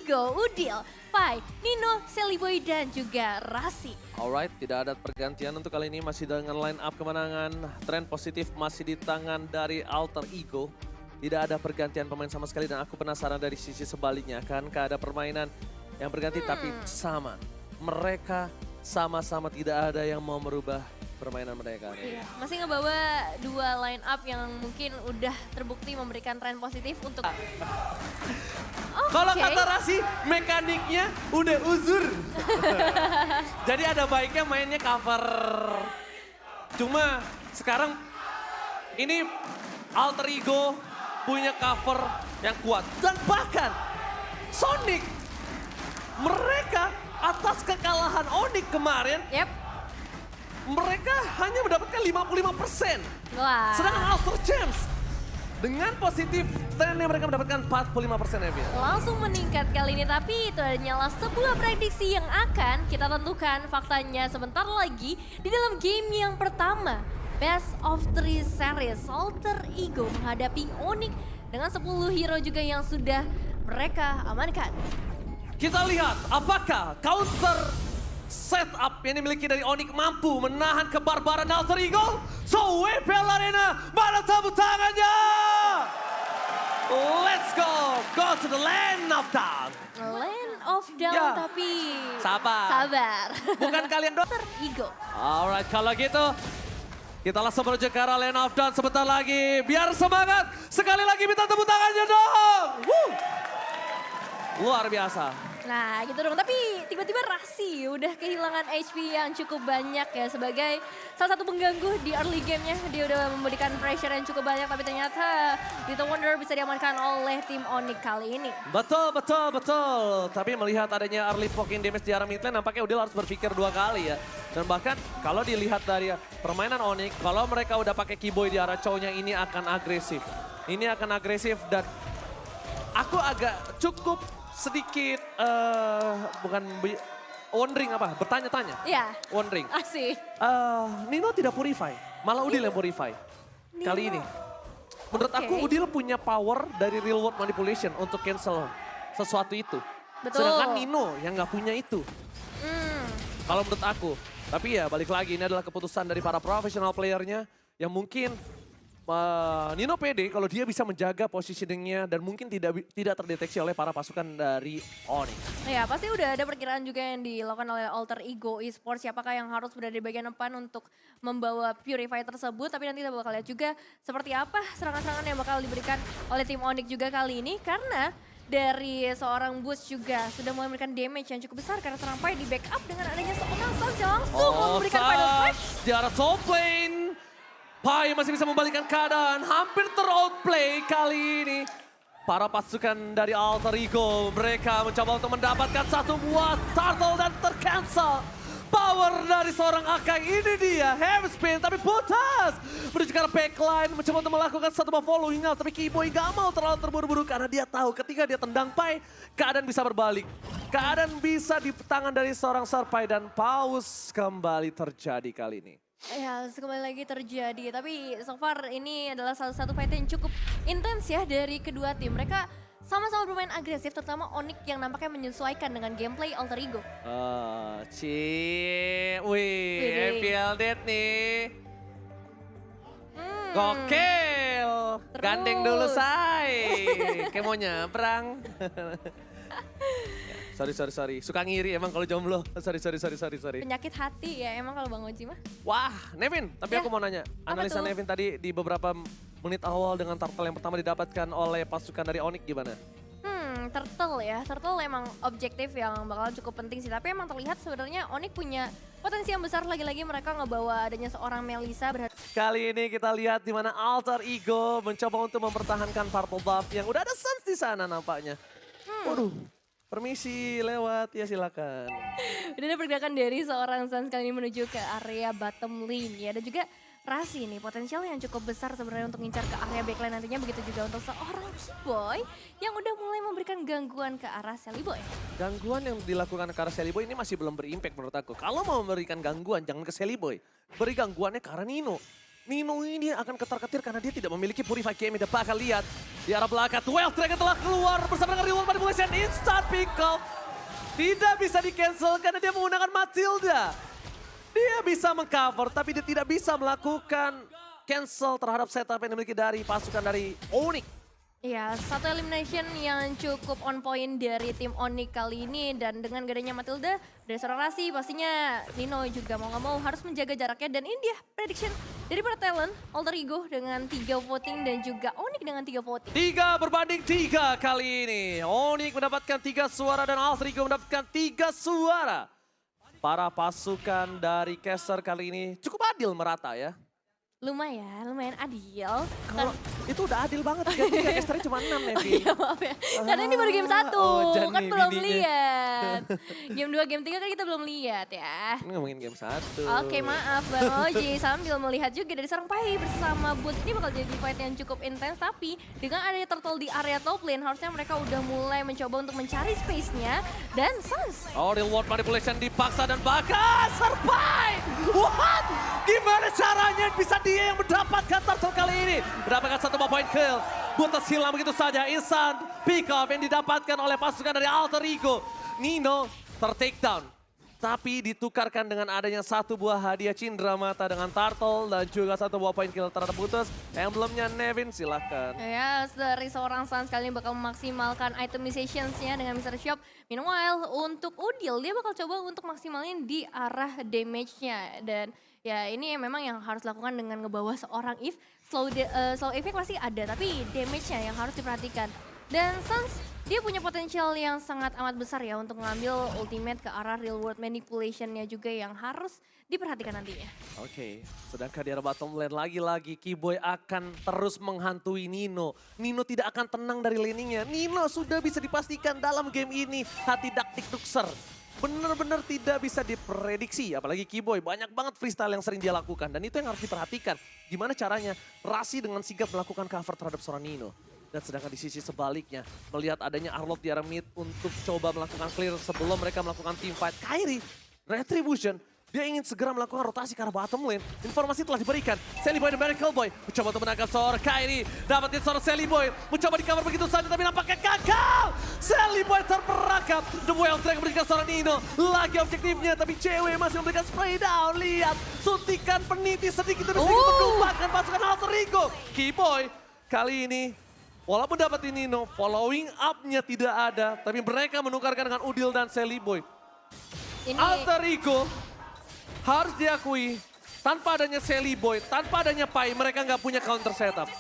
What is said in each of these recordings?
Ego, Udil, Pai, Nino, Seliboy, dan juga Rasi. Alright, tidak ada pergantian untuk kali ini, masih dengan line up kemenangan. Tren positif masih di tangan dari Alter Ego. Tidak ada pergantian pemain sama sekali dan aku penasaran dari sisi sebaliknya. Akankah ada permainan yang berganti tapi sama. Mereka sama-sama tidak ada yang mau merubah permainan mereka. Iya, masih ngebawa dua line up yang mungkin udah terbukti memberikan tren positif untuk... Kalau kata Rasi, mekaniknya udah uzur. Jadi ada baiknya mainnya cover. Cuma sekarang ini Alter Ego punya cover yang kuat. Dan bahkan Sonic, mereka atas kekalahan Onyx kemarin, mereka hanya mendapatkan 55%. Wah. Sedangkan Alter James dengan positif tren yang mereka mendapatkan 45% Evia. Langsung meningkat kali ini, tapi itu hanyalah sebuah prediksi yang akan kita tentukan faktanya sebentar lagi di dalam game yang pertama. Best of 3 series, Alter Ego menghadapi Onyx dengan 10 hero juga yang sudah mereka amankan. Kita lihat apakah counter setup yang dimiliki dari Onyx mampu menahan kebarbaran Alter Ego. So WPL Arena, mana tepuk tangannya? Let's go to the land of down. Land of Down, Ya. tapi Sabar. Bukan kalian doang. Alter Ego. Alright, kalau gitu kita langsung menuju ke arah Land of Dawn sebentar lagi. Biar semangat, sekali lagi minta tepuk tangannya dong. Woo. Luar biasa. Nah gitu dong, tapi tiba-tiba Rasi udah kehilangan HP yang cukup banyak ya sebagai salah satu pengganggu di early game-nya. Dia udah memberikan pressure yang cukup banyak, tapi ternyata Little Wonder bisa diamankan oleh tim Onyx kali ini. Betul. Tapi melihat adanya early poking damage di arah mid lane, nampaknya Udil harus berpikir dua kali ya. Dan bahkan kalau dilihat dari permainan Onyx, kalau mereka udah pakai Keyboy di arah cowoknya ini akan agresif. Ini akan agresif dan aku agak cukup sedikit wondering apa? Bertanya-tanya. Iya. Wondering. Asik. Nino tidak purify, malah Udil yang purify. Kali ini. Menurut aku Udil punya power dari real world manipulation untuk cancel sesuatu itu. Betul. Sedangkan Nino yang nggak punya itu. Kalau menurut aku. Tapi ya balik lagi ini adalah keputusan dari para professional playernya yang mungkin Nino pede kalau dia bisa menjaga positioningnya dan mungkin tidak terdeteksi oleh para pasukan dari Onyx. Ya pasti udah ada perkiraan juga yang dilakukan oleh Alter Ego Esports. Siapakah yang harus berada di bagian depan untuk membawa Purify tersebut. Tapi nanti kita bakal lihat juga seperti apa serangan-serangan yang bakal diberikan oleh tim Onyx juga kali ini. Karena dari seorang Boost juga sudah mulai memberikan damage yang cukup besar. Karena Serampai di backup dengan adanya seorang Sans yang langsung memberikan final flash. Di arah top lane. Pai masih bisa membalikan keadaan, hampir ter-outplay kali ini. Para pasukan dari Alter Ego, mereka mencoba untuk mendapatkan satu buah turtle dan tercancel. Power dari seorang Akai ini dia, heavy spin tapi putus. Menuju ke arah backline, mencoba untuk melakukan satu buah following up. Tapi Keyboy gak mau terlalu terburu-buru karena dia tahu ketika dia tendang Pai, keadaan bisa berbalik. Keadaan bisa di tangan dari seorang Serpai dan pause kembali terjadi kali ini. Ya, kembali lagi terjadi. Tapi so far ini adalah salah satu fight yang cukup intens ya dari kedua tim. Mereka sama-sama bermain agresif, terutama Onyx yang nampaknya menyesuaikan dengan gameplay Alter Ego. Wih, FPL Dead nih. Gokil. Terus. Gandeng dulu say. Kayak mau nyebrang. Sorry. Suka ngiri emang kalau jomblo. Sorry. Penyakit hati ya emang kalau Bang Oji mah. Wah, Nevin. Tapi Ya, aku mau nanya. Analisa tuh? Nevin tadi di beberapa menit awal dengan turtle yang pertama didapatkan oleh pasukan dari Onyx gimana? Turtle ya. Turtle emang objektif yang bakal cukup penting sih. Tapi emang terlihat sebenarnya Onyx punya potensi yang besar. Lagi-lagi mereka ngebawa adanya seorang Melissa Kali ini kita lihat di mana Alter Ego mencoba untuk mempertahankan purple buff yang udah ada Sans di sana nampaknya. Waduh, permisi lewat ya silakan. Udah ada pergerakan dari seorang Sans kali ini menuju ke area bottom lane ya. Dan juga Rasi nih potensial yang cukup besar sebenarnya untuk ngincar ke area backline nantinya. Begitu juga untuk seorang Keyboy yang udah mulai memberikan gangguan ke arah Seliboy. Gangguan yang dilakukan ke arah Seliboy ini masih belum berimpact menurut aku. Kalau mau memberikan gangguan jangan ke Seliboy. Beri gangguannya ke arah Nino. Nino ini akan ketar-ketir karena dia tidak memiliki Purify Game. Kita bakal lihat di arah belakang. 12 Dragon telah keluar bersama dengan Real Manipulation. Instant pick off. Tidak bisa di-cancel karena dia menggunakan Matilda. Dia bisa mengcover tapi dia tidak bisa melakukan cancel terhadap setup yang dimiliki dari pasukan dari Onyx. Ya, satu elimination yang cukup on point dari tim Onyx kali ini. Dan dengan gadanya Matilda dari seorang Rasi, pastinya Nino juga mau nggak mau harus menjaga jaraknya. Dan ini dia prediction dari para talent, Alter Ego dengan 3 voting dan juga Onyx dengan 3 voting. 3 berbanding 3 kali ini. Onyx mendapatkan 3 suara dan Alter Ego mendapatkan 3 suara. Para pasukan dari Caster kali ini cukup adil merata ya. Lumayan adil. Kalau itu udah adil banget, 3-3 casternya cuma 6 ya, Vi. Iya maaf ya, karena ini baru game 1, Jan kan nih belum bininya. lihat. Game 2, game 3 kan kita belum lihat ya. Ini ngomongin game 1. Oke maaf Bang Oji, sambil melihat juga dari seorang Pai bersama Boots ini bakal jadi fight yang cukup intens. Tapi dengan adanya turtle di area top lane, harusnya mereka udah mulai mencoba untuk mencari space-nya. Dan Sans. Oh, Real World Manipulation dipaksa dan bahkan survive. What? Gimana caranya bisa dia yang mendapatkan turtle kali ini? Mendapatkan 1 point kill. Butas hilang begitu saja. Instant pick off yang didapatkan oleh pasukan dari Alter Ego. Nino ter-take down. Tapi ditukarkan dengan adanya 1 buah hadiah Cindra Mata dengan Turtle dan juga 1 buah point kill terhadap Butas. Emblemnya Nevin silahkan. Ya, dari seorang Sans kali ini bakal memaksimalkan itemizations-nya dengan Mr. Shop. Meanwhile, untuk Udil, dia bakal coba untuk maksimalin di arah damage-nya. Dan ya ini memang yang harus dilakukan dengan ngebawa seorang Eve. Slow effect pasti ada, tapi damage-nya yang harus diperhatikan. Dan Sans, dia punya potensial yang sangat amat besar ya untuk mengambil ultimate ke arah real world manipulation-nya juga yang harus diperhatikan nantinya. Oke, sedangkan di arah bottom lane lagi-lagi Keyboy akan terus menghantui Nino. Nino tidak akan tenang dari laningnya. Nino sudah bisa dipastikan dalam game ini hati Daktik Duxer. Benar-benar tidak bisa diprediksi, apalagi Keyboy banyak banget freestyle yang sering dia lakukan. Dan itu yang harus diperhatikan, gimana caranya Rasi dengan sigap melakukan cover terhadap seorang Nino. Dan sedangkan di sisi sebaliknya, melihat adanya Arlott di arah mid untuk coba melakukan clear sebelum mereka melakukan team fight. Kairi, Retribution, dia ingin segera melakukan rotasi ke arah bottom lane. Informasi telah diberikan. Sally Boy dan Miracle Boy mencoba untuk menangkap seorang Kairi. Dapatin seorang Sally Boy, mencoba di cover begitu saja tapi nampaknya gagal. Sally Boy terperangkap. The Wild Dragon memberikan seorang Nino. Lagi objektifnya tapi cewek masih memberikan spray down. Lihat, suntikan peniti sedikit demi sedikit menumpahkan pasukan Alter Ego. Keyboy kali ini walaupun dapatin Nino, following up-nya tidak ada. Tapi mereka menukarkan dengan Udil dan Sally Boy. Ini Alter Ego harus diakui, tanpa adanya Sally Boy, tanpa adanya Pai, mereka nggak punya counter setup.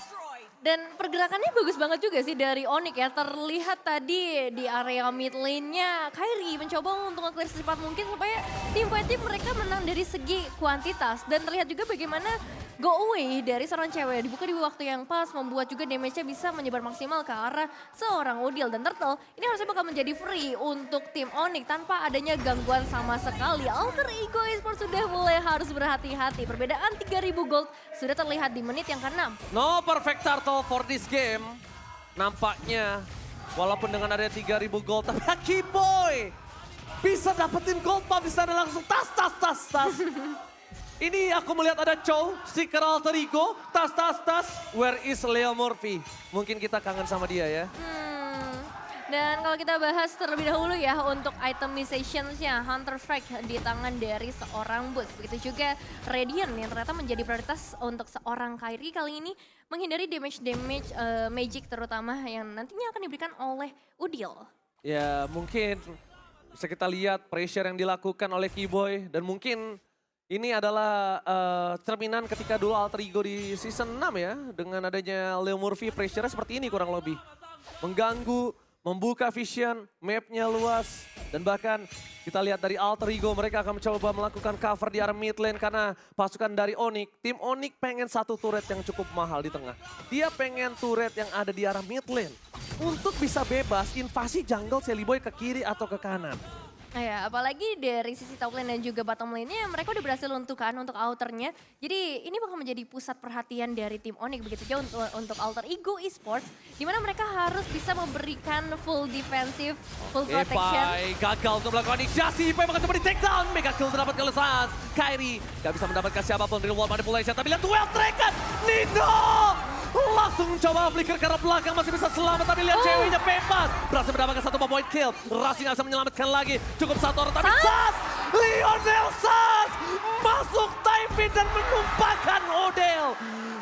dan pergerakannya bagus banget juga sih dari Onyx ya. Terlihat tadi di area mid lane-nya Kairi mencoba untuk nge-clear secepat mungkin supaya tim fight team mereka menang dari segi kuantitas. Dan terlihat juga bagaimana go away dari seorang cewek dibuka di waktu yang pas, membuat juga damage-nya bisa menyebar maksimal ke arah seorang Udil dan Turtle. Ini harusnya bakal menjadi free untuk tim Onyx tanpa adanya gangguan sama sekali. Alter Ego Esports sudah mulai harus berhati-hati. Perbedaan 3.000 gold sudah terlihat di menit yang ke-6. No perfect turtle for this game. Nampaknya walaupun dengan ada 3.000 gold, tapi Keyboy bisa dapetin gold pub di sana langsung tas. Ini aku melihat ada Chow, stiker Alter Ego, tas. Where is Leo Murphy? Mungkin kita kangen sama dia ya. Dan kalau kita bahas terlebih dahulu ya untuk itemizations-nya, Hunter Strike di tangan dari seorang Boots. Begitu juga Radiant yang ternyata menjadi prioritas untuk seorang Kairi kali ini menghindari damage magic terutama yang nantinya akan diberikan oleh Udil. Ya mungkin bisa kita lihat pressure yang dilakukan oleh Keyboy dan mungkin ini adalah cerminan ketika dulu Alter Ego di season 6 ya. Dengan adanya Leo Murphy pressure-nya seperti ini kurang lebih. Mengganggu, membuka vision, mapnya luas. Dan bahkan kita lihat dari Alter Ego mereka akan mencoba melakukan cover di arah mid lane karena pasukan dari Onyx. Tim Onyx pengen satu turret yang cukup mahal di tengah. Dia pengen turret yang ada di arah mid lane. Untuk bisa bebas invasi jungle Sally Boy ke kiri atau ke kanan. Ya, apalagi dari sisi top lane dan juga bottom lane-nya mereka udah berhasil untukkan untuk outernya. Jadi ini bakal menjadi pusat perhatian dari tim Onyx begitu juga untuk Alter Ego Esports. Di mana mereka harus bisa memberikan full defensive, full protection. Pai gagal untuk melakukan inisiasi. Pai bakal coba di take down. Mega kill terdapat oleh Sans. Kairi gak bisa mendapatkan siapapun dari wall manipulation. Tapi lihat duel Dragon. Nino! Langsung coba flicker ke arah belakang, masih bisa selamat, tapi lihat ceweknya bebas. Berhasil mendapatkan satu point kill. Rasi nggak bisa menyelamatkan lagi. Cukup satu orang, tapi Sans! Lionel Sans! Masuk time dan menumpahkan Odell.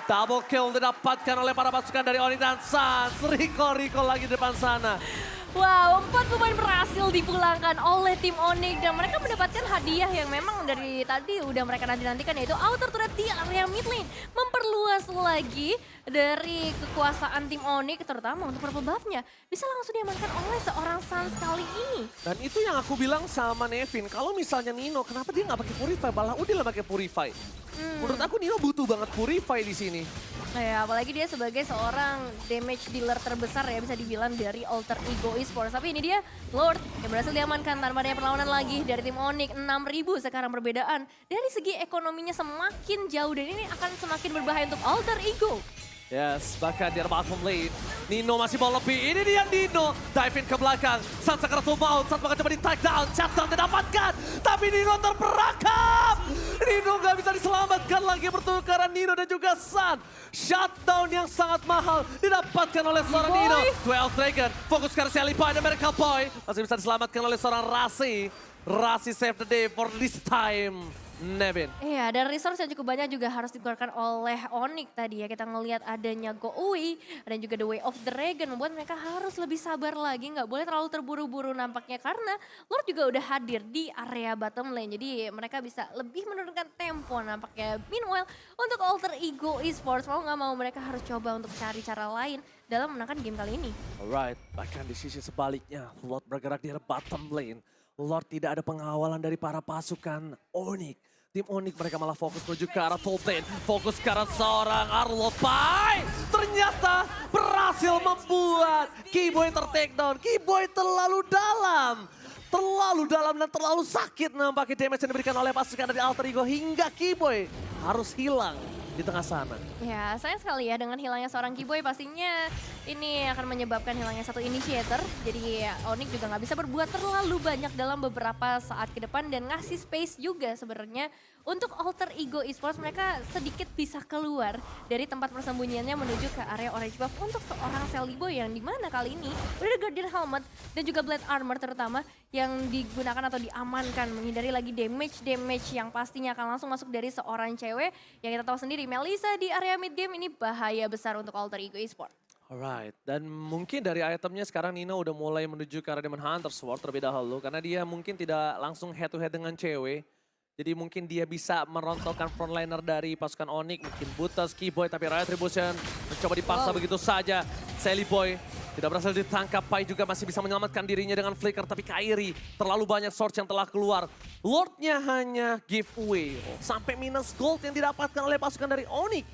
Double kill didapatkan oleh para pasukan dari Onyx dan Sans. Rico lagi di depan sana. Wow, 4 pemain berhasil dipulangkan oleh tim Onyx dan mereka mendapatkan hadiah yang memang dari tadi udah mereka nanti-nantikan, yaitu outer turret di area mid lane. Memperluas lagi dari kekuasaan tim Onyx, terutama untuk purple buff-nya. Bisa langsung diamankan oleh seorang Sans kali ini. Dan itu yang aku bilang sama Nevin, kalau misalnya Nino, kenapa dia nggak pakai Purify, malah Udil pakai Purify. Menurut aku Nino butuh banget Purify di sini. Ya, apalagi dia sebagai seorang damage dealer terbesar ya bisa dibilang dari Alter Ego Esports. Tapi ini dia Lord yang berhasil diamankan tanpa adanya perlawanan lagi dari tim Onyx. 6.000 sekarang perbedaan. Dari segi ekonominya semakin jauh dan ini akan semakin berbahaya untuk Alter Ego. Yes, bahkan di bottom lane, Nino masih mau lebih. Ini dia Nino, dive in ke belakang. Sans akan full mount, Sans bakal coba di take down. Shutdown didapatkan, tapi Nino terperangkap. Nino gak bisa diselamatkan lagi, pertukaran Nino dan juga Sans. Shutdown yang sangat mahal didapatkan oleh seorang Nino. 12 Dragon, fokus ke Sally Boy dan Miracle Boy. Masih bisa diselamatkan oleh seorang Rasi. Rasi save the day for this time. Nevin. Iya, dan resource yang cukup banyak juga harus dikeluarkan oleh Onyx tadi ya. Kita ngelihat adanya Go Away dan juga The Way of the Dragon membuat mereka harus lebih sabar lagi. Nggak boleh terlalu terburu-buru nampaknya karena Lord juga udah hadir di area bottom lane. Jadi mereka bisa lebih menurunkan tempo nampaknya. Meanwhile, untuk Alter Ego Esports mau nggak mau mereka harus coba untuk cari cara lain dalam menangkan game kali ini. Alright, bahkan di sisi sebaliknya, Lord bergerak di bottom lane. Lord tidak ada pengawalan dari para pasukan Onyx. Tim Onyx mereka malah fokus menuju ke arah top lane. Fokus ke arah seorang Arlo Pai. Ternyata berhasil membuat Keyboy ter-take down. Keyboy terlalu dalam. Terlalu dalam dan terlalu sakit nampaknya damage yang diberikan oleh pasukan dari Alter Ego. Hingga Keyboy harus hilang di tengah sana. Ya, sayang sekali ya dengan hilangnya seorang Keyboy pastinya ini akan menyebabkan hilangnya satu initiator. Jadi Onyx juga nggak bisa berbuat terlalu banyak dalam beberapa saat ke depan dan ngasih space juga sebenarnya untuk Alter Ego Esports. Mereka sedikit bisa keluar dari tempat persembunyiannya menuju ke area orange buff untuk seorang Sally Boy yang dimana kali ini udah ada Guardian Helmet dan juga Blade Armor terutama yang digunakan atau diamankan menghindari lagi damage yang pastinya akan langsung masuk dari seorang cewek yang kita tahu sendiri Melissa di area mid game ini bahaya besar untuk Alter Ego Esports. Alright, dan mungkin dari itemnya sekarang Nino udah mulai menuju ke arah Demon Hunter Sword terlebih dahulu. Karena dia mungkin tidak langsung head to head dengan cewek. Jadi mungkin dia bisa merontokkan frontliner dari pasukan Onyx. Mungkin Butas, Keyboy, tapi Riot Retribution mencoba dipaksa begitu saja. Sally Boy tidak berhasil ditangkap. Pai juga masih bisa menyelamatkan dirinya dengan flicker. Tapi Kairi terlalu banyak swords yang telah keluar. Lordnya hanya giveaway. Sampai minus gold yang didapatkan oleh pasukan dari Onyx.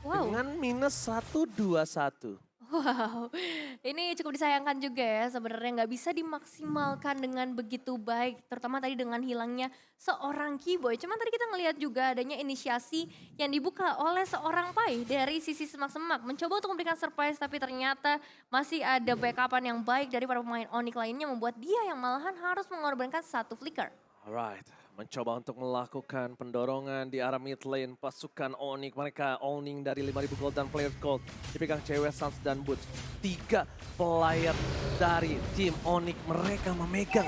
Wow. Dengan minus 1-2-1. Wow, ini cukup disayangkan juga ya sebenarnya nggak bisa dimaksimalkan dengan begitu baik. Terutama tadi dengan hilangnya seorang Keyboy. Cuman tadi kita ngelihat juga adanya inisiasi yang dibuka oleh seorang Pai dari sisi semak-semak. Mencoba untuk memberikan surprise tapi ternyata masih ada backupan yang baik dari para pemain Onyx lainnya membuat dia yang malahan harus mengorbankan satu flicker. Alright, mencoba untuk melakukan pendorongan di arah mid lane pasukan Onyx. Mereka owning dari 5.000 gold dan player gold. Dipegang cewek Sans dan Butch. 3 player dari tim Onyx mereka memegang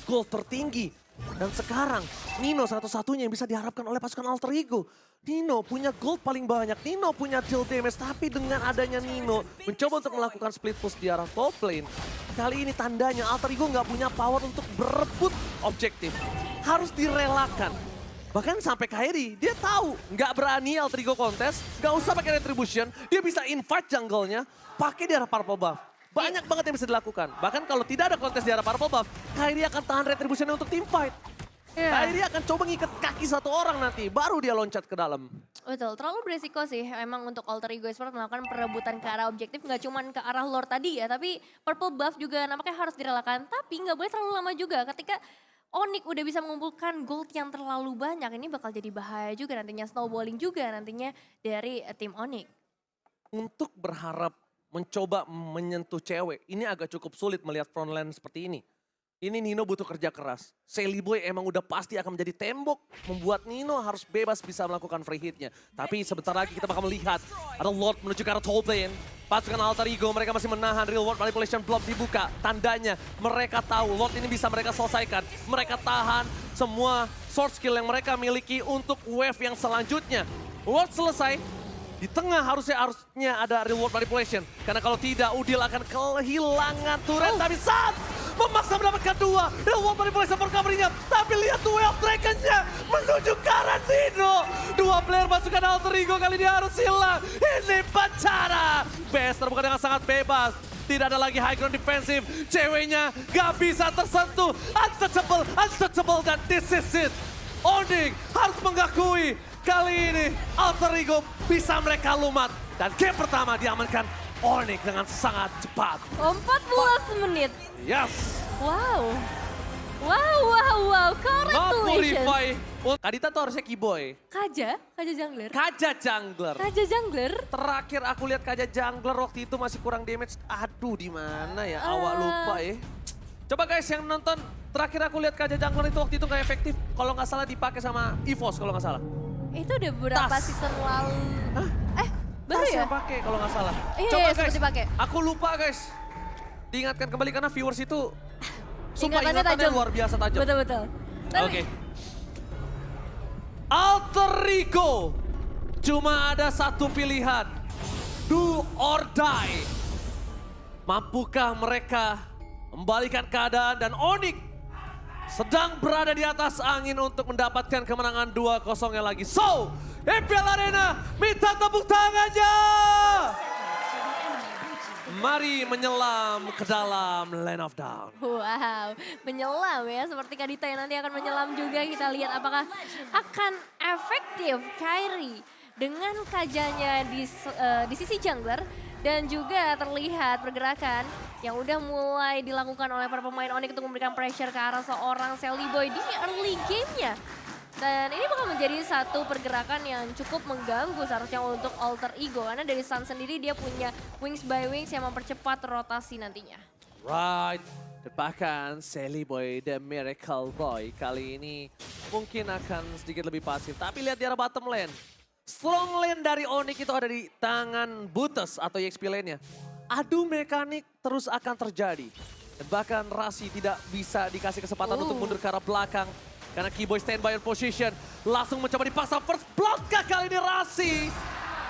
gold tertinggi. Dan sekarang Nino satu-satunya yang bisa diharapkan oleh pasukan Alter Ego. Nino punya gold paling banyak, Nino punya deal damage. Tapi dengan adanya Nino mencoba untuk melakukan split push di arah top lane. Kali ini tandanya Alter Ego nggak punya power untuk berebut objektif. Harus direlakan. Bahkan sampai Kairi, dia tahu nggak berani Alter Ego kontes, nggak usah pakai retribution, dia bisa invite jungle-nya, pakai di arah purple buff. Banyak banget yang bisa dilakukan. Bahkan kalau tidak ada kontes di arah purple buff, Kairi akan tahan retribution untuk team fight. Iya. Kyrie akan coba ngikat kaki satu orang nanti, baru dia loncat ke dalam. Betul, terlalu beresiko sih emang untuk Alter Ego Esports melakukan perebutan ke arah objektif. Nggak cuma ke arah lore tadi ya, tapi purple buff juga nampaknya harus direlakan. Tapi nggak boleh terlalu lama juga ketika Onyx udah bisa mengumpulkan gold yang terlalu banyak. Ini bakal jadi bahaya juga nantinya, snowballing juga nantinya dari tim Onyx. Untuk berharap mencoba menyentuh cewek, ini agak cukup sulit melihat frontline seperti ini. Ini Nino butuh kerja keras. Sally Boy emang udah pasti akan menjadi tembok. Membuat Nino harus bebas bisa melakukan free hitnya. Tapi sebentar lagi kita bakal melihat ada Lord menuju ke arah top lane. Pasukan Alter Ego mereka masih menahan, real world manipulation belum dibuka. Tandanya mereka tahu Lord ini bisa mereka selesaikan. Mereka tahan semua sword skill yang mereka miliki untuk wave yang selanjutnya. Lord selesai. Di tengah harusnya ada real world manipulation. Karena kalau tidak, Udil akan kehilangan turret. Tapi saat memaksa mendapatkan dua, real world manipulation for covernya. Tapi lihat Way of Dragon-nya menuju ke arah Nino. Dua player pasukan Alter Ego kali ini harus hilang. Ini Pacara. Best terbuka dengan sangat bebas. Tidak ada lagi high ground defensive. Ceweknya gak bisa tersentuh. Untouchable dan this is it. Onyx harus mengakui kali ini Alter Ego bisa mereka lumat. Dan game pertama diamankan Onyx dengan sangat cepat. 14 menit. Yes. Wow. Not Congratulations. purify. Kadita tuh harusnya Keyboy. Kaja jungler. Kaja jungler. Kaja jungler. Terakhir aku lihat Kaja jungler waktu itu masih kurang damage. Aduh di mana ya? Awak lupa ya. Coba guys yang nonton, terakhir aku lihat Kaja jungler itu waktu itu gak efektif. Kalau nggak salah dipakai sama EVOS kalau nggak salah. Itu udah beberapa Tas. season lalu. Hah? Baru Tas ya? yang pakai kalau nggak salah. Iya, Coba iya, guys, seperti pakai. aku lupa guys. Diingatkan kembali karena viewers itu sumpah Ingatannya ingatannya tajam. luar biasa tajam. Betul. Oke. Alter Ego cuma ada satu pilihan. Do or die. Mampukah mereka membalikan keadaan dan Onyx sedang berada di atas angin untuk mendapatkan kemenangan 2-0 lagi. So, EPL Arena minta tepuk tangannya. Mari menyelam ke dalam Land of Dawn. Wow, menyelam ya seperti Kadita yang nanti akan menyelam juga. Kita lihat apakah akan efektif Kyrie dengan kajanya di sisi jungler. Dan juga terlihat pergerakan yang udah mulai dilakukan oleh para pemain Onyx untuk memberikan pressure ke arah seorang Sally Boy di early game-nya. Dan ini bakal menjadi satu pergerakan yang cukup mengganggu seharusnya untuk Alter Ego. Karena dari Sun sendiri dia punya Wings by Wings yang mempercepat rotasi nantinya. Right, dan bahkan Sally Boy, The Miracle Boy kali ini mungkin akan sedikit lebih pasif. Tapi lihat di arah bottom lane. Strong lane dari Onyx itu ada di tangan Buttes atau EXP lane-nya. Adu mekanik terus akan terjadi. Dan bahkan Rasi tidak bisa dikasih kesempatan untuk mundur ke arah belakang. Karena Keyboy standby in position. Langsung mencoba dipaksa first blood kali ini Rasi.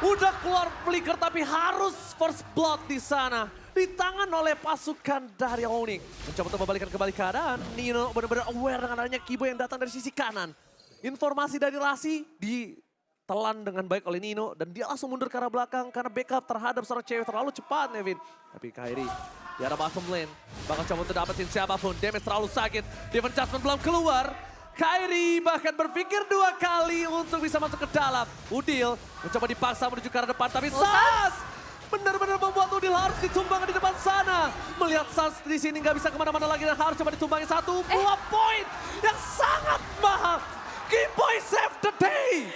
Udah keluar flicker tapi harus first blood di sana. Di tangan oleh pasukan dari Onyx. Mencoba untuk membalikan kembali keadaan. Nino benar-benar aware dengan adanya Keyboy yang datang dari sisi kanan. Informasi dari Rasi ditelan dengan baik oleh Nino. Dan dia langsung mundur ke arah belakang karena backup terhadap seorang cewek terlalu cepat Nevin. Tapi Kyrie di arah bottom lane bakal coba untuk dapetin siapapun. Damage terlalu sakit. Defense Judgment belum keluar. Kyrie bahkan berpikir 2 kali untuk bisa masuk ke dalam. Udil mencoba dipaksa menuju ke arah depan. Tapi Sans benar-benar membuat Udil harus ditumbang di depan sana. Melihat Sans di sini nggak bisa kemana-mana lagi dan harus coba ditumbangi satu buah poin yang sangat mahal. Keyboy save the day.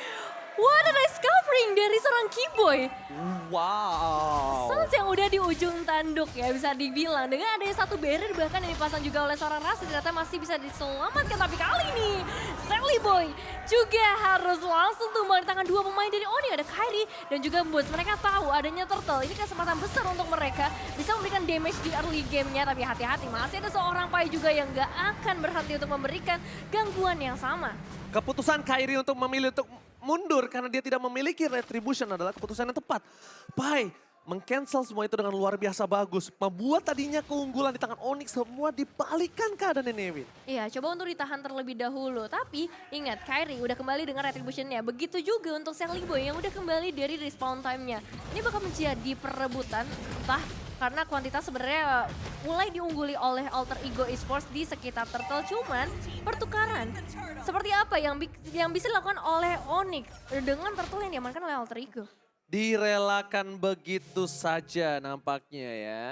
What a nice covering dari seorang Keyboy. Wow. Sans yang udah di ujung tanduk ya bisa dibilang. Dengan adanya satu barrier bahkan yang dipasang juga oleh seorang Rasi ternyata masih bisa diselamatkan. Tapi kali ini Sally Boy juga harus langsung tumbang di tangan 2 pemain dari Onyx. Ada Kyrie dan juga Boots. Mereka tahu adanya Turtle. Ini kesempatan besar untuk mereka bisa memberikan damage di early game-nya. Tapi hati-hati masih ada seorang Pai juga yang gak akan berhenti untuk memberikan gangguan yang sama. Keputusan Kyrie untuk memilih untuk mundur karena dia tidak memiliki retribution adalah keputusan yang tepat. Pai meng-cancel semua itu dengan luar biasa bagus. Membuat tadinya keunggulan di tangan Onyx semua dibalikan keadaan Nevin. Iya, coba untuk ditahan terlebih dahulu. Tapi ingat, Kyrie udah kembali dengan retribution-nya. Begitu juga untuk Sally Boy yang udah kembali dari respawn time-nya. Ini bakal menjadi perebutan, entah karena kuantitas sebenarnya mulai diungguli oleh Alter Ego Esports di sekitar Turtle. Cuman pertukaran seperti apa yang bisa dilakukan oleh Onyx dengan Turtle yang diamankan oleh Alter Ego? Direlakan begitu saja nampaknya ya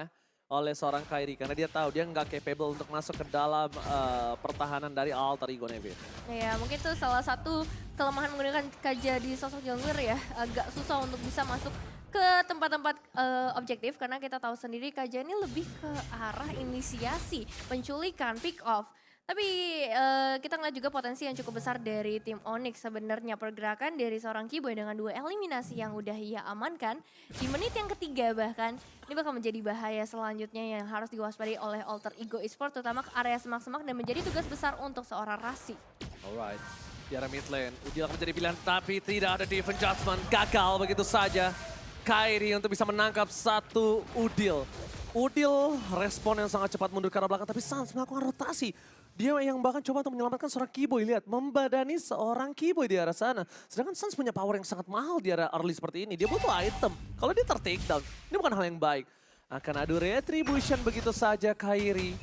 oleh seorang Kairi karena dia tahu dia nggak capable untuk masuk ke dalam pertahanan dari Alter Ego Nevin. Ya mungkin itu salah satu kelemahan menggunakan Kaja di sosok jungler ya, agak susah untuk bisa masuk ke tempat-tempat objektif karena kita tahu sendiri Kaja ini lebih ke arah inisiasi, penculikan, pick off. Tapi kita ngeliat juga potensi yang cukup besar dari tim Onyx sebenarnya, pergerakan dari seorang Kiboy dengan 2 eliminasi yang udah ia amankan di menit yang ketiga bahkan ini bakal menjadi bahaya selanjutnya yang harus diwaspadai oleh Alter Ego Esports terutama ke area semak-semak dan menjadi tugas besar untuk seorang Rasi. Alright, di arah mid lane, Udil akan menjadi pilihan tapi tidak ada defense adjustment, gagal begitu saja. Kairi untuk bisa menangkap satu Udil. Udil respon yang sangat cepat mundur ke arah belakang tapi Sans melakukan rotasi. Dia yang bahkan coba untuk menyelamatkan seorang Kiboy, lihat membadani seorang Kiboy di arah sana. Sedangkan Sans punya power yang sangat mahal di arah early seperti ini. Dia butuh item. Kalau dia ter-takedown, ini bukan hal yang baik. Akan adu retribution begitu saja Kairi.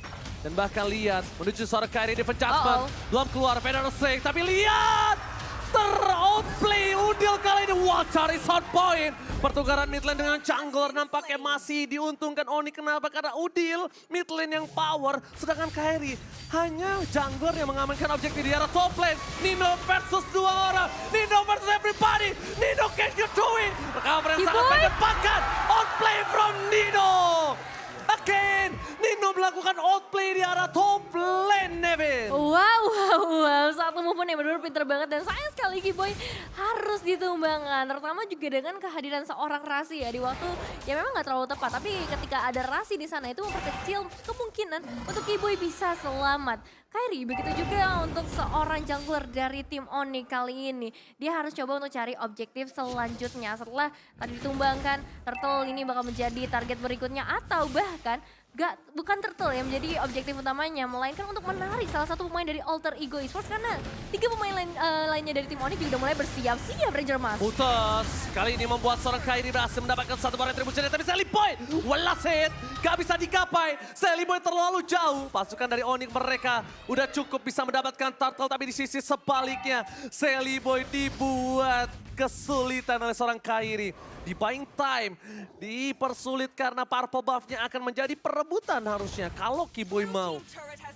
Dan bahkan lihat menuju seorang Kairi di adjustment. Belum keluar Federal Strike, tapi lihat! Ter-outplay Udil kali ini. Wah, cari sound point. Pertukaran mid lane dengan jungler nampaknya masih diuntungkan Onyx. Kenapa? Karena Udil mid lane yang power. Sedangkan Kairi hanya jungler yang mengamankan objektif di arah top lane. Nino versus 2 orang. Nino versus everybody. Nino, can you do it? Recover yang sangat mendepankan. Outplay from Nino. Again, Nino melakukan outplay di arah top lane, Nevin. Wow. Satu movement yang benar-benar pinter banget dan sayang sekali Kiboy harus ditumbangkan. Terutama juga dengan kehadiran seorang Rasi ya di waktu ya memang gak terlalu tepat. Tapi ketika ada Rasi di sana itu memperkecil kemungkinan untuk Kiboy bisa selamat. Kairi begitu juga untuk seorang jungler dari tim Onyx kali ini. Dia harus coba untuk cari objektif selanjutnya. Setelah tadi ditumbangkan, Turtle ini bakal menjadi target berikutnya atau bahkan bukan Turtle yang menjadi objektif utamanya, melainkan untuk menarik salah satu pemain dari Alter Ego Esports karena 3 pemain lainnya dari tim Onyx juga udah mulai bersiap-siap Ranger Mas. Putus, kali ini membuat seorang Kairi berhasil mendapatkan satu barang retribution tapi Sally Boy, walasit, gak bisa digapai. Sally Boy terlalu jauh, pasukan dari Onyx mereka udah cukup bisa mendapatkan Turtle tapi di sisi sebaliknya Sally Boy dibuat kesulitan oleh seorang Kairi. Di buying time, dipersulit karena purple buff-nya akan menjadi perebutan harusnya kalau Kiboy mau.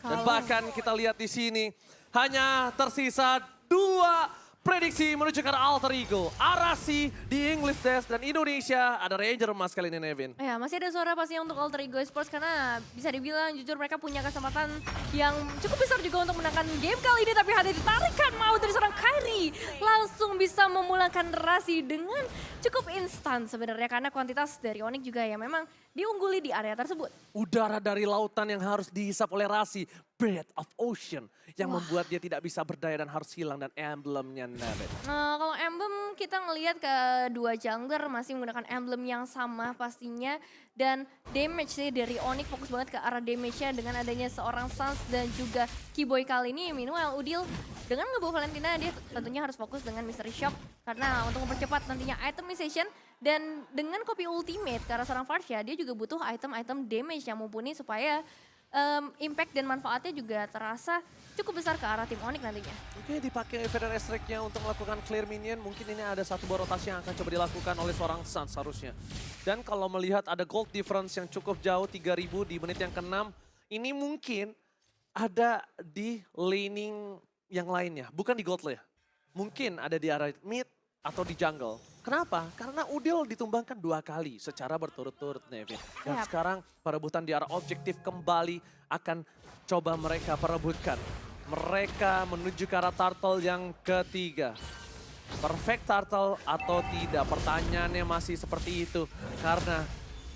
Dan bahkan kita lihat di sini hanya tersisa 2 prediksi menuju ke arah Alter Ego. Arasi di English Dash dan Indonesia ada Ranger Mas kali ini Nevin. Ya masih ada suara pastinya untuk Alter Ego Esports karena bisa dibilang jujur mereka punya kesempatan yang cukup besar juga untuk menangkan game kali ini. Tapi ada ditarikan mau dari seorang Kairi. Langsung bisa memulangkan Rasi dengan cukup instan sebenarnya karena kuantitas dari Onyx juga ya memang diungguli di area tersebut. Udara dari lautan yang harus dihisap oleh Rasi. Breath of Ocean yang membuat dia tidak bisa berdaya dan harus hilang dan emblemnya Nevin. Kalau emblem kita ngelihat kedua jungler masih menggunakan emblem yang sama pastinya. Dan damage sih dari Onyx fokus banget ke arah damage-nya dengan adanya seorang Sans dan juga Kiboy kali ini. Meanwhile Udil dengan ngebawa Valentina dia tentunya harus fokus dengan Mystery Shop. Karena untuk mempercepat nantinya itemization dan dengan copy ultimate ke arah seorang Varsha dia juga butuh item-item damage yang mumpuni supaya impact dan manfaatnya juga terasa cukup besar ke arah tim Onyx nantinya. Oke, dipakai Federal Strike-nya untuk melakukan clear minion. Mungkin ini ada satu buah rotasi yang akan coba dilakukan oleh seorang Sans harusnya. Dan kalau melihat ada gold difference yang cukup jauh 3000 di menit yang ke-6. Ini mungkin ada di laning yang lainnya, bukan di gold lane. Mungkin ada di arah mid atau di jungle. Kenapa? Karena Udil ditumbangkan 2 kali secara berturut-turut Nevin. Dan sekarang perebutan di arah objektif kembali akan coba mereka perebutkan. Mereka menuju ke arah Turtle yang ketiga. Perfect Turtle atau tidak? Pertanyaannya masih seperti itu. Karena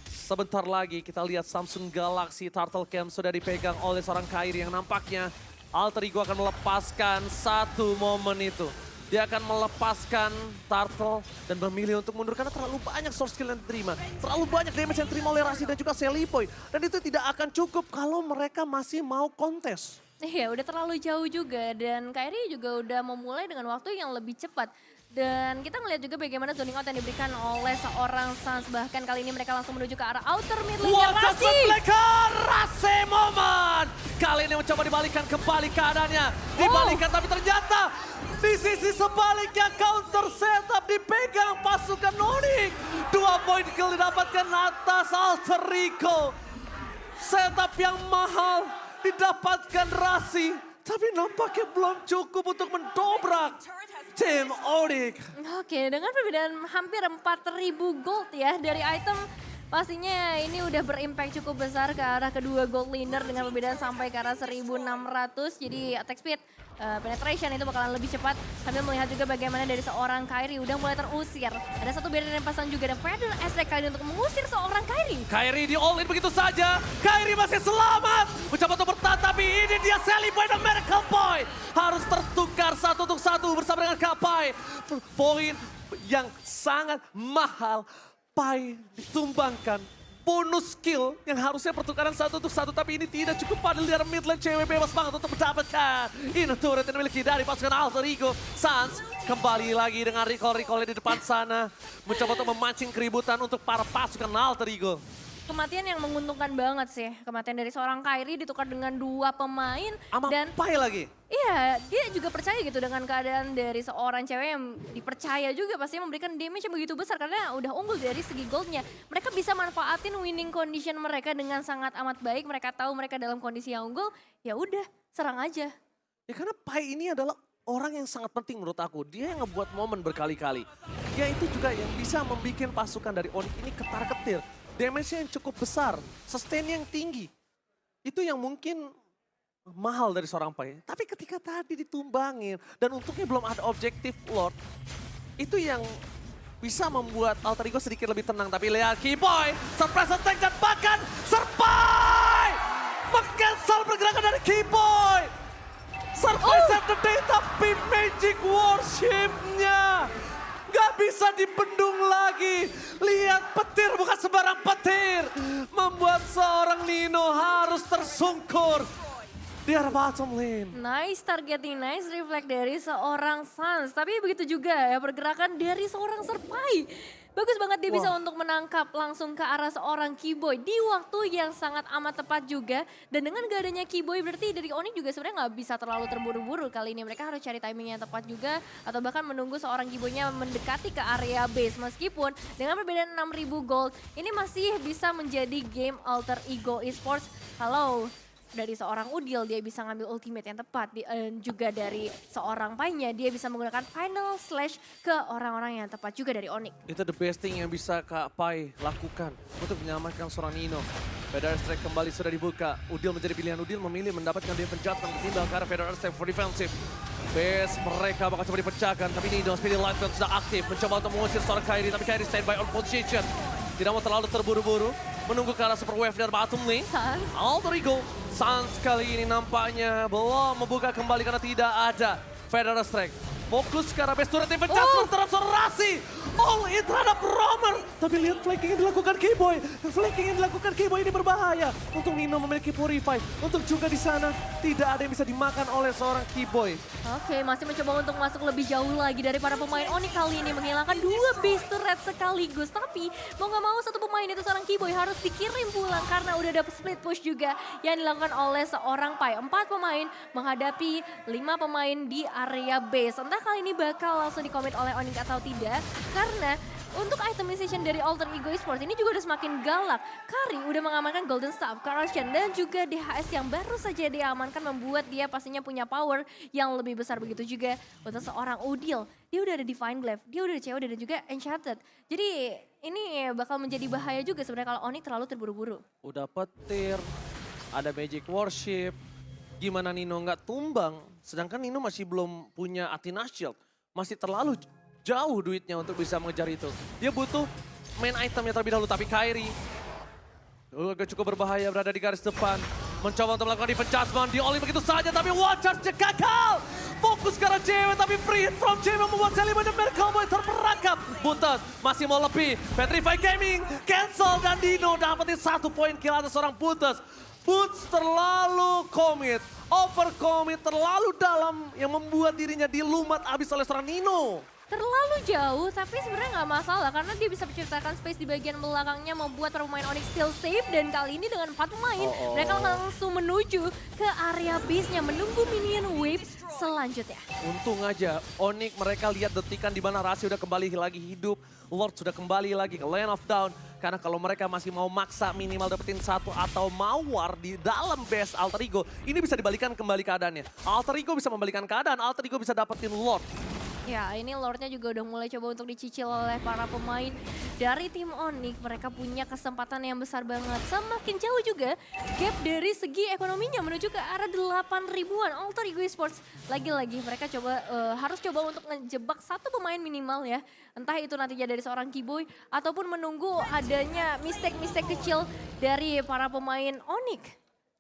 sebentar lagi kita lihat Samsung Galaxy Turtle Camp sudah dipegang oleh seorang Kairi yang nampaknya Alter Ego akan melepaskan satu momen itu. Dia akan melepaskan Turtle dan memilih untuk mundur karena terlalu banyak source skill yang diterima. Terlalu banyak damage yang diterima oleh Rasi dan juga Sally Boy. Dan itu tidak akan cukup kalau mereka masih mau kontes. Iya udah terlalu jauh juga dan Kairi juga udah memulai dengan waktu yang lebih cepat. Dan kita ngeliat juga bagaimana zoning out yang diberikan oleh seorang Suns. Bahkan kali ini mereka langsung menuju ke arah outer mid lane-nya What Rasi. Rase momen. Kali ini mencoba dibalikkan kembali keadaannya. Dibalikkan tapi ternyata di sisi sebaliknya counter setup dipegang pasukan Onyx. 2 poin kill didapatkan atas Alter Ego. Setup yang mahal didapatkan Rasi. Tapi nampaknya belum cukup untuk mendobrak tim Onyx. Oke, dengan perbedaan hampir 4.000 gold ya dari item, pastinya ini udah berimpact cukup besar ke arah kedua gold leader dengan perbedaan sampai ke arah 1.600. Jadi attack speed, penetration itu bakalan lebih cepat. Sambil melihat juga bagaimana dari seorang Kairi udah mulai terusir. Ada satu barrier yang pasang juga dan Feather Aztec kali ini untuk mengusir seorang Kairi. Kairi di all in begitu saja. Kairi masih selamat. Mencoba untuk bertahan tapi ini dia Sally Boy dan Miracle Boy. Harus tertukar 1 untuk 1 bersama dengan Kapai. Poin yang sangat mahal. Pai ditumbangkan. Bonus skill yang harusnya pertukaran 1 untuk 1. Tapi ini tidak cukup padahal dari mid lane cewek bebas banget untuk mendapatkan. Ini turret yang dimiliki dari pasukan Alter Ego. Suns kembali lagi dengan recall di depan sana. Mencoba untuk memancing keributan untuk para pasukan Alter Ego. Kematian yang menguntungkan banget sih. Kematian dari seorang Kairi ditukar dengan 2 pemain. Ama Dan Pai lagi. iya, dia juga percaya gitu dengan keadaan dari seorang cewek yang dipercaya juga pastinya memberikan damage yang begitu besar karena udah unggul dari segi goldnya. Mereka bisa manfaatin winning condition mereka dengan sangat amat baik. Mereka tahu mereka dalam kondisi yang unggul, ya udah serang aja. Ya karena Pai ini adalah orang yang sangat penting menurut aku. Dia yang ngebuat momen berkali-kali. Dia itu juga yang bisa membuat pasukan dari Onyx ini ketar-ketir. Damage-nya yang cukup besar, sustain yang tinggi. Itu yang mungkin mahal dari seorang Pai. Tapi ketika tadi ditumbangin dan untungnya belum ada objektif Lord, itu yang bisa membuat Alter Ego sedikit lebih tenang. Tapi lihat Keyboy, surprise attack dan bahkan survive! Meng-cancel pergerakan dari Keyboy! Surprise save the day tapi Magic Worship-nya gak bisa dibendung lagi. Lihat petir bukan sembarang petir. Membuat seorang Nino harus tersungkur di arah bottom lane. Nice targeting, nice reflect dari seorang Suns. Tapi begitu juga ya pergerakan dari seorang Serpai. Bagus banget dia bisa untuk menangkap langsung ke arah seorang Keyboy di waktu yang sangat amat tepat juga. Dan dengan gak adanya Keyboy berarti dari Onyx juga sebenarnya nggak bisa terlalu terburu-buru kali ini. Mereka harus cari timing yang tepat juga atau bahkan menunggu seorang Keyboy-nya mendekati ke area base. Meskipun dengan perbedaan 6.000 gold ini masih bisa menjadi game Alter Ego Esports. Halo. Dari seorang Udil dia bisa ngambil ultimate yang tepat, juga dari seorang Pai-nya dia bisa menggunakan final slash ke orang-orang yang tepat juga dari Onyx. Itu the best thing yang bisa Kak Pai lakukan untuk menyelamatkan seorang Nino. Feather Strike kembali sudah dibuka. Udil menjadi pilihan. Udil memilih mendapatkan defense judgment ketimbang karena Feather Strike for defensive. Base mereka bakal coba dipecahkan, tapi Nino Speedy Light Gun sudah aktif. Mencoba untuk mengusir seorang Kairi, tapi Kairi stand by on position. Tidak mau terlalu terburu-buru. Menunggu ke arah super wave dari bottom lane. Alter Ego. Suns kali ini nampaknya belum membuka kembali karena tidak ada Feather Strike. Fokus ke arah base turret defense judgment terhadap seorang Rasi. All in terhadap Romer. Tapi lihat flanking yang dilakukan Keyboy. Flanking yang dilakukan Keyboy ini berbahaya. Untuk Nino memiliki Purify. Untuk juga di sana tidak ada yang bisa dimakan oleh seorang Keyboy. Oke, masih mencoba untuk masuk lebih jauh lagi dari para pemain Onyx kali ini menghilangkan 2 base turret sekaligus. Tapi mau gak mau satu pemain itu seorang Keyboy harus dikirim pulang karena udah ada split push juga yang dilakukan oleh seorang Pai. 4 pemain menghadapi 5 pemain di area base. Entah kali ini bakal langsung dikomit oleh Onyx atau tidak. Karena untuk itemization dari Alter Ego Esports ini juga udah semakin galak. Kari udah mengamankan Golden Staff, Corruption dan juga DHS yang baru saja diamankan membuat dia pastinya punya power yang lebih besar. Begitu juga untuk seorang Udil. Dia udah ada Divine Glaive, dia udah ada COD dan juga Enchanted. Jadi ini bakal menjadi bahaya juga sebenarnya kalau Onyx terlalu terburu-buru. Udah petir, ada Magic Worship. Gimana Nino nggak tumbang, sedangkan Nino masih belum punya Athena Shield. Masih terlalu jauh duitnya untuk bisa mengejar itu. Dia butuh main itemnya terlebih dahulu, tapi Kairi agak cukup berbahaya berada di garis depan. Mencoba untuk melakukan defense judgment, di all-in begitu saja, tapi one charge gagal. Fokus ke arah cewek, tapi free hit from cewek membuat Sally dan Miracle Boy terperangkap. Buntas masih mau lebih, Petrify Gaming cancel dan Dino dapetin 1 poin kill atas seorang Buntas. Boots terlalu komit, over commit terlalu dalam yang membuat dirinya dilumat abis oleh seorang Nino. terlalu jauh, tapi sebenarnya nggak masalah karena dia bisa menciptakan space di bagian belakangnya, membuat para pemain Onyx still safe. Dan kali ini dengan 4 pemain, mereka langsung menuju ke area base-nya, menunggu minion wave selanjutnya. Untung aja Onyx mereka lihat detikan di mana Rasi udah kembali lagi hidup. Lord sudah kembali lagi ke Land of Dawn. Karena kalau mereka masih mau maksa minimal dapetin satu atau mau war di dalam base Alter Ego, ini bisa dibalikan kembali keadaannya. Alter Ego bisa membalikan keadaan, Alter Ego bisa dapetin Lord. Ya, ini Lordnya juga udah mulai coba untuk dicicil oleh para pemain dari tim Onyx. Mereka punya kesempatan yang besar banget. Semakin jauh juga gap dari segi ekonominya menuju ke arah 8 ribuan. Alter Ego Esports lagi-lagi mereka coba harus coba untuk ngejebak satu pemain minimal ya. Entah itu nantinya dari seorang Keyboy ataupun menunggu adanya mistake-mistake kecil dari para pemain Onyx.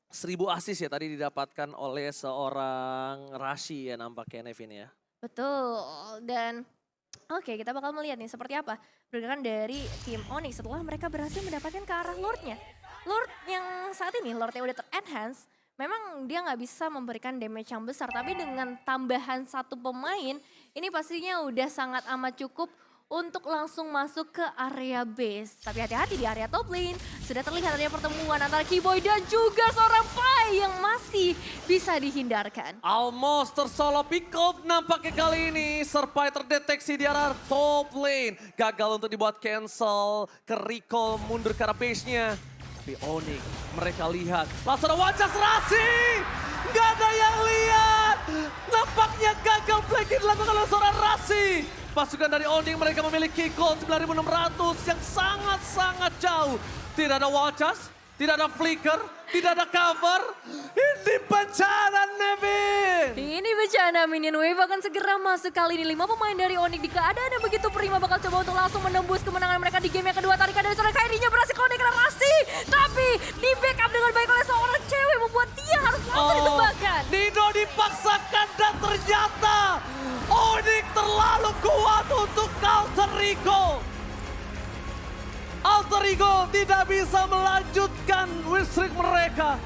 1000 assist ya tadi didapatkan oleh seorang Rashi ya nampaknya Nevin ya. Betul, dan oke kita bakal melihat nih seperti apa pergerakan dari tim Onyx setelah mereka berhasil mendapatkan ke arah Lordnya. Lord yang saat ini, Lordnya udah ter-enhance, memang dia nggak bisa memberikan damage yang besar, tapi dengan tambahan satu pemain, ini pastinya udah sangat amat cukup untuk langsung masuk ke area base. Tapi hati-hati di area top lane, sudah terlihat adanya pertemuan antara Keyboy dan juga seorang Pai yang masih bisa dihindarkan. Almost tersolo pick up nampaknya kali ini. Serpai terdeteksi di arah top lane. Gagal untuk dibuat cancel, ke recall mundur ke arah base-nya. Tapi Onyx mereka lihat, langsung ada wajah Rasi. Gak ada yang lihat. Nampaknya gagal flanking dilakukan oleh seorang Rasi. Pasukan dari Onyx mereka memiliki gold 9.600 yang sangat-sangat jauh. Tidak ada watchers, tidak ada flicker, tidak ada cover. Ini bencana Nevin. Ini bencana, minion wave akan segera masuk kali ini. 5 pemain dari Onyx di keadaan yang begitu prima bakal coba untuk langsung menembus kemenangan mereka di game yang kedua. Tarikan dari seorang Kairinya berhasil connect ke Rasi. Tapi di backup dengan baik oleh seorang cewek membuat dia harus langsung ditembakkan. Nino dipaksakan dan ternyata Onyx terlalu kuat untuk Alter Ego. Alter Ego tidak bisa melanjutkan win streak mereka.